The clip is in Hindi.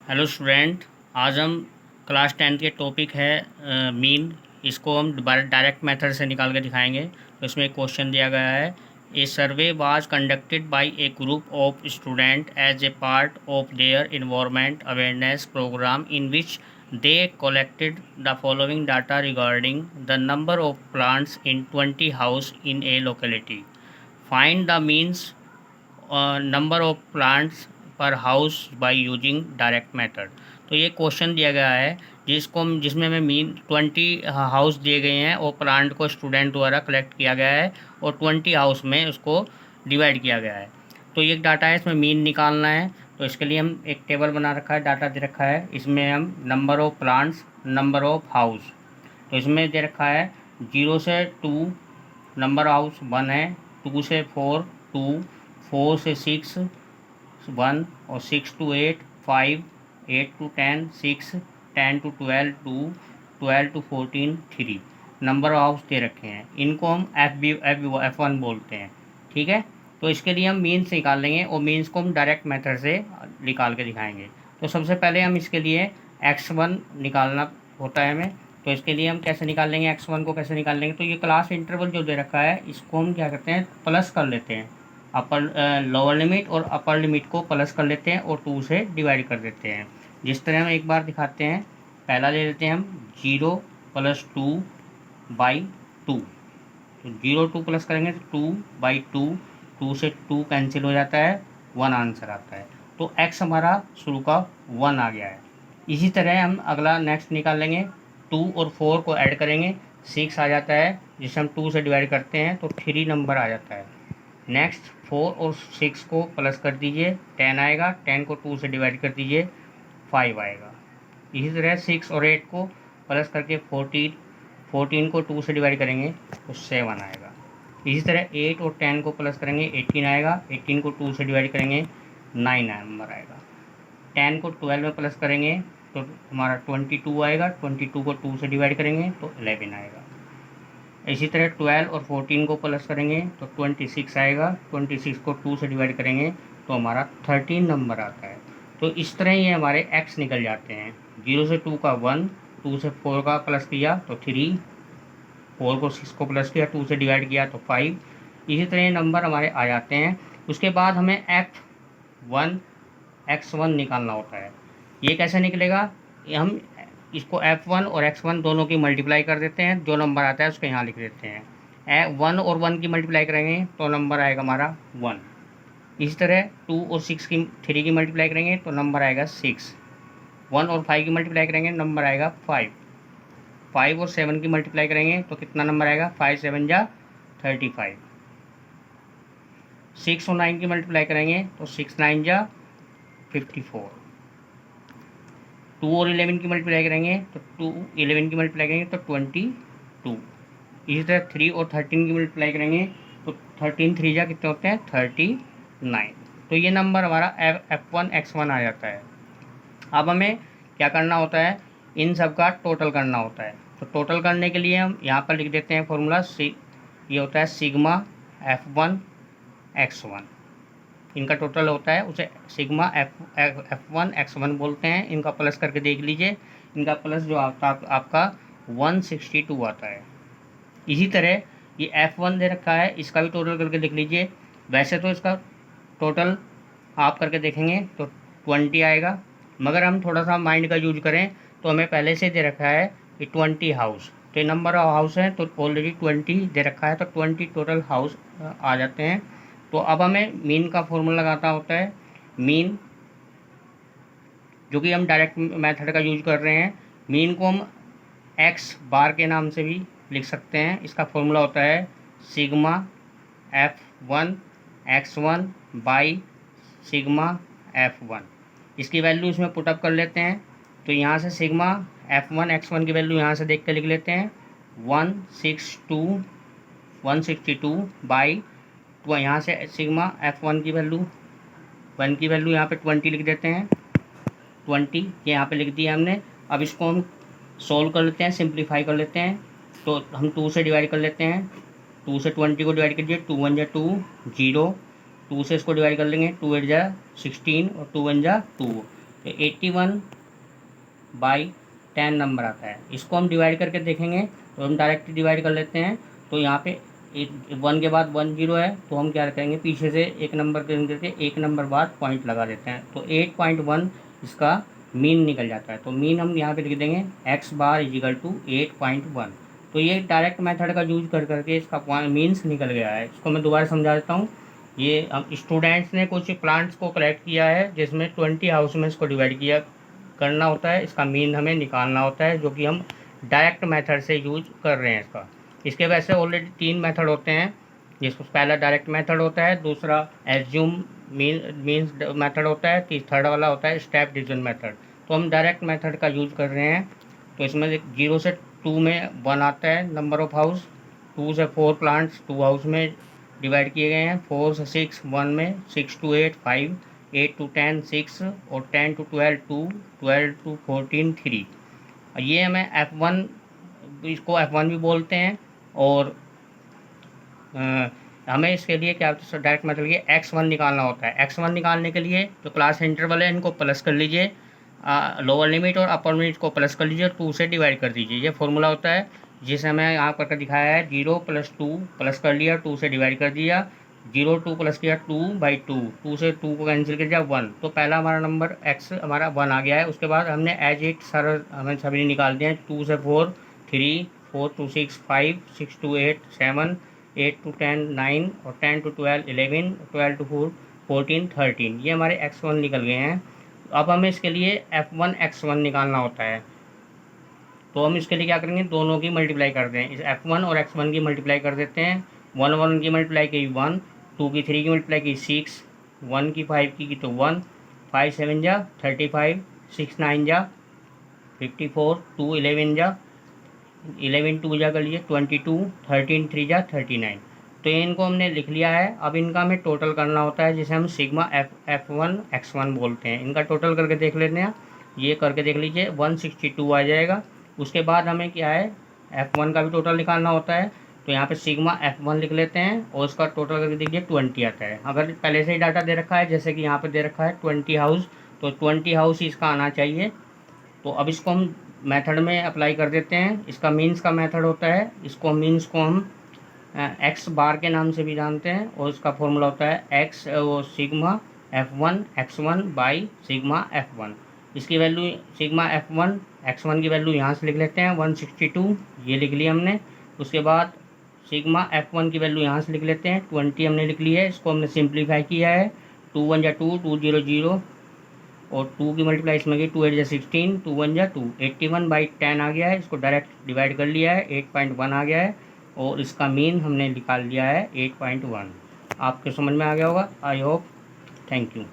Hello student. आज हम क्लास 10 के टॉपिक है मीन। इसको हम डायरेक्ट मेथड से निकाल के दिखाएंगे। तो इसमें एक क्वेश्चन दिया गया है। A survey was conducted by a group of student as a part of their environment awareness program in which they collected the following data regarding the number of plants in 20 house in a locality. Find the means number of plants per house by using direct method. तो ये क्वेश्चन दिया गया है जिसमें मैं मीन 20 हाउस दिए गए हैं और प्लांट को स्टूडेंट द्वारा कलेक्ट किया गया है और 20 हाउस में उसको डिवाइड किया गया है। तो ये डाटा है, इसमें मीन निकालना है। तो इसके लिए हम एक टेबल बना रखा है, डाटा दे रखा है। इसमें हम number of plants, number of house, तो इसमें दे रखा है 0 से 2 नंबर हाउस 1 है, 2 से 4 2, 4 से 6 1 और 6 to 8 5, 8 to 10 6, 10 to 12 2, 12 to 14 3 number house दे रखे हैं। इनको हम F1 बोलते हैं। ठीक है, तो इसके लिए हम मीन्स निकाल लेंगे और मीन्स को हम डायरेक्ट मेथड से निकाल के दिखाएंगे। तो सबसे पहले हम इसके लिए x1 निकालना होता है हमें। तो इसके लिए हम कैसे निकाल लेंगे, x1 को कैसे निकाल लेंगे। तो ये क्लास इंटरवल जो दे रखा है इसको हम क्या करते हैं, प्लस कर लेते हैं। अपर लोअर लिमिट और अपर लिमिट को प्लस कर लेते हैं और 2 से डिवाइड कर देते हैं। जिस तरह हम एक बार दिखाते हैं, पहला ले लेते हैं हम 0 + 2/2। तो 0 2 प्लस करेंगे तो 2/2, 2 से 2 कैंसिल हो जाता है, 1 आंसर आता है। तो x हमारा शुरू का 1 आ गया है। इसी तरह हम अगला नेक्स्ट निकाल लेंगे, 2 और 4 को ऐड करेंगे, 6 आ जाता है, जिसे हम 2 से डिवाइड करते हैं तो 3 नंबर आ जाता है। नेक्स्ट 4 और 6 को प्लस कर दीजिए, 10 आएगा, 10 को 2 से डिवाइड कर दीजिए, 5 आएगा। इसी तरह 6 और 8 को प्लस करके 14 को 2 से डिवाइड करेंगे तो 7 आएगा। इसी तरह 8 और 10 को प्लस करेंगे, 18 आएगा, 18 को 2 से डिवाइड करेंगे, 9 नंबर आएगा। 10 को 12 में प्लस करेंगे तो हमारा 22 आएगा, 22 को 2 से डिवाइड करेंगे तो 11 आएगा। इसी तरह 12 और 14 को प्लस करेंगे तो 26 आएगा, 26 को 2 से डिवाइड करेंगे तो हमारा 13 नंबर आता है। तो इस तरह ये हमारे x निकल जाते हैं। 0 से 2 का 1, 2 से 4 का प्लस किया तो 3, 4 को 6 को प्लस किया, 2 से डिवाइड किया तो 5। इसी तरह ये नंबर हमारे आ जाते हैं। उसके बाद हमें x1 निकालना होता है। ये कैसे निकलेगा, हम इसको F1 और x1 दोनों की मल्टीप्लाई कर देते हैं, जो नंबर आता है उसको यहाँ लिख देते हैं। 1 और 1 की मल्टीप्लाई करेंगे तो नंबर आएगा हमारा 1। इसी तरह 2 और 3 की मल्टीप्लाई करेंगे तो नंबर आएगा 6। 1 और 5 की मल्टीप्लाई करेंगे नंबर आएगा 5। 5 और 7 की मल्टीप्लाई करेंगे तो कितना नंबर आएगा, 5 7 जा 35। 6 और 9 की मल्टीप्लाई करेंगे तो 6 9 जा 54। 2 और 11 की मल्टीप्लाई करेंगे तो 11 की मल्टीप्लाई करेंगे तो 22। इसी तरह 3 और 13 की मल्टीप्लाई करेंगे तो 13 3 जा कितने होते हैं, 39। तो ये नंबर हमारा F1 x1 आ जाता है। अब हमें क्या करना होता है, इन सब का टोटल करना होता है। तो टोटल करने के लिए हम यहाँ पर लिख देते हैं फॉर्मूला, ये होता है सिग्मा F1 x1। इनका टोटल होता है, उसे सिग्मा F1 x1 बोलते हैं। इनका प्लस करके देख लीजिए, इनका प्लस जो आपका 162 आता है। इसी तरह ये F1 दे रखा है, इसका भी टोटल करके देख लीजिए। वैसे तो इसका टोटल आप करके देखेंगे तो 20 आएगा, मगर हम थोड़ा सा माइंड का यूज करें तो हमें पहले से दे रखा है कि 20 हाउस, तो ये नंबर ऑफ हाउस है तो ऑलरेडी 20 दे रखा है, तो 20 टोटल हाउस आ जाते हैं। तो अब हमें मीन का फॉर्मूला लगाना होता है। मीन जो कि हम डायरेक्ट मेथड का यूज कर रहे हैं, मीन को हम x बार के नाम से भी लिख सकते हैं। इसका फॉर्मूला होता है sigma F1 x1 by sigma F1। इसकी वैल्यू इसमें पुटअप कर लेते हैं। तो यहाँ से सिग्मा F1 x1 की वैल्यू यहाँ से देख कर लिख लेते हैं 162 बाई, तो यहाँ से सिग्मा F1 की वैल्यू 1 की वैल्यू यहाँ पे 20 लिख देते हैं। 20 ये यहाँ पे लिख दिया हमने। अब इसको हम सोल्व कर लेते हैं, सिंप्लीफाई कर लेते हैं। तो हम 2 से डिवाइड कर लेते हैं, 2 से 20 को डिवाइड कीजिए, 2 1 जा 2 0, 2 से इसको डिवाइड कर लेंगे, 2 8 जा 16 और 2 1 जा 2। तो 81/10 नंबर आता है। इसको हम डिवाइड करके देखेंगे तो हम डायरेक्ट डिवाइड कर लेते हैं। तो यहाँ पे 1 के बाद 1 0 है, तो हम क्या करेंगे, पीछे से एक नंबर करके एक नंबर बाद पॉइंट लगा देते हैं। तो 8.1 इसका मीन निकल जाता है। तो मीन हम यहाँ पे लिख देंगे x बार इजिकल टू 8.1। तो ये डायरेक्ट मेथड का यूज कर करके इसका मीन्स निकल गया है। इसको मैं दोबारा समझा देता हूँ। ये हम स्टूडेंट्स ने कुछ प्लांट्स को कलेक्ट किया है जिसमें 20 हाउस में इसको डिवाइड किया करना होता है। इसका मीन हमें निकालना होता है, जो कि हम डायरेक्ट मेथड से यूज कर रहे हैं इसका। इसके वैसे ऑलरेडी 3 मेथड होते हैं, जिसको पहला डायरेक्ट मेथड होता है, दूसरा एज्यूम मीन्स मेथड होता है, थर्ड वाला होता है स्टेप डिवीजन मेथड। तो हम डायरेक्ट मेथड का यूज कर रहे हैं। तो इसमें 0 से 2 में 1 आता है नंबर ऑफ हाउस, 2 से 4 प्लांट्स 2 हाउस में डिवाइड किए गए हैं, 4 से 6 1 में, 6 to 8 5, 8 to 10 6 और 10 to 12 2, 12 to 14 3। ये हमें F1, इसको F1 भी बोलते हैं। और हमें इसके लिए क्या डायरेक्ट मेथड के x1 निकालना होता है। x1 निकालने के लिए जो क्लास इंटरवल है इनको प्लस कर लीजिए, लोअर लिमिट और अपर लिमिट को प्लस कर लीजिए, 2 से डिवाइड कर दीजिए। ये फॉर्मूला होता है जिसे हमें यहाँ पर दिखाया है। 0 + 2 प्लस कर लिया, 2 से डिवाइड कर दिया, 0 2 प्लस किया 2/2, 2 से 2 को कैंसिल कर दिया 1। तो पहला हमारा नंबर x हमारा 1 आ गया है। उसके बाद हमने एज इट सर हमें सभी निकाल दिए हैं। 2 से 4 3, 4 to 6 5, 6 to 8 7, 8 to 10 9 और 10 to 12 11, 12 to 4 14 13। ये हमारे x1 निकल गए हैं। अब हमें इसके लिए f1 x1 निकालना होता है। तो हम इसके लिए क्या करेंगे, दोनों की मल्टीप्लाई कर दें। इस f1 और x1 की मल्टीप्लाई कर देते हैं। 1 1 की मल्टीप्लाई की 1, 2 की 3 की मल्टीप्लाई की 6, 1 की 5 की तो 1, 5 7 जा 35, 6 9 जा 54, 2 11 जा 11 2 जा कर लिए 22, 13 3 जा 39। तो इनको हमने लिख लिया है। अब इनका हमें टोटल करना होता है, जिसे हम सिग्मा F1 x1 बोलते हैं। इनका टोटल करके देख लेते हैं। ये करके देख लीजिए 162 आ जाएगा। उसके बाद हमें क्या है, F1 का भी टोटल निकालना होता है। तो यहाँ पे सिग्मा F1 लिख लेते हैं और उसका टोटल करके देखिए 20 आता है। अगर पहले से ही डाटा दे रखा है, जैसे कि यहाँ पे दे रखा है 20 हाउस, तो 20 हाउस इसका आना चाहिए। तो अब इसको हम मेथड में अप्लाई कर देते हैं। इसका मीन्स का मेथड होता है। इसको मीन्स को हम x बार के नाम से भी जानते हैं और इसका फॉर्मूला होता है x वो sigma F1 x1 by sigma F1। इसकी वैल्यू सिग्मा F1 x1 की वैल्यू यहाँ से लिख लेते हैं 162, ये लिख लिया हमने। उसके बाद सिग्मा F1 की वैल्यू यहाँ से लिख लेते हैं 20 हमने लिख ली है। इसको हमने सिंप्लीफाई किया है, 2 1 जा 2, 2 0 0 और 2 की मल्टीप्लाई इसमें की 2 8 जा 16, 2 1 जा 2, 81/10 आ गया है। इसको डायरेक्ट डिवाइड कर लिया है, 8.1 आ गया है और इसका मीन हमने निकाल लिया है 8.1। आपके समझ में आ गया होगा, आई होप। Thank you.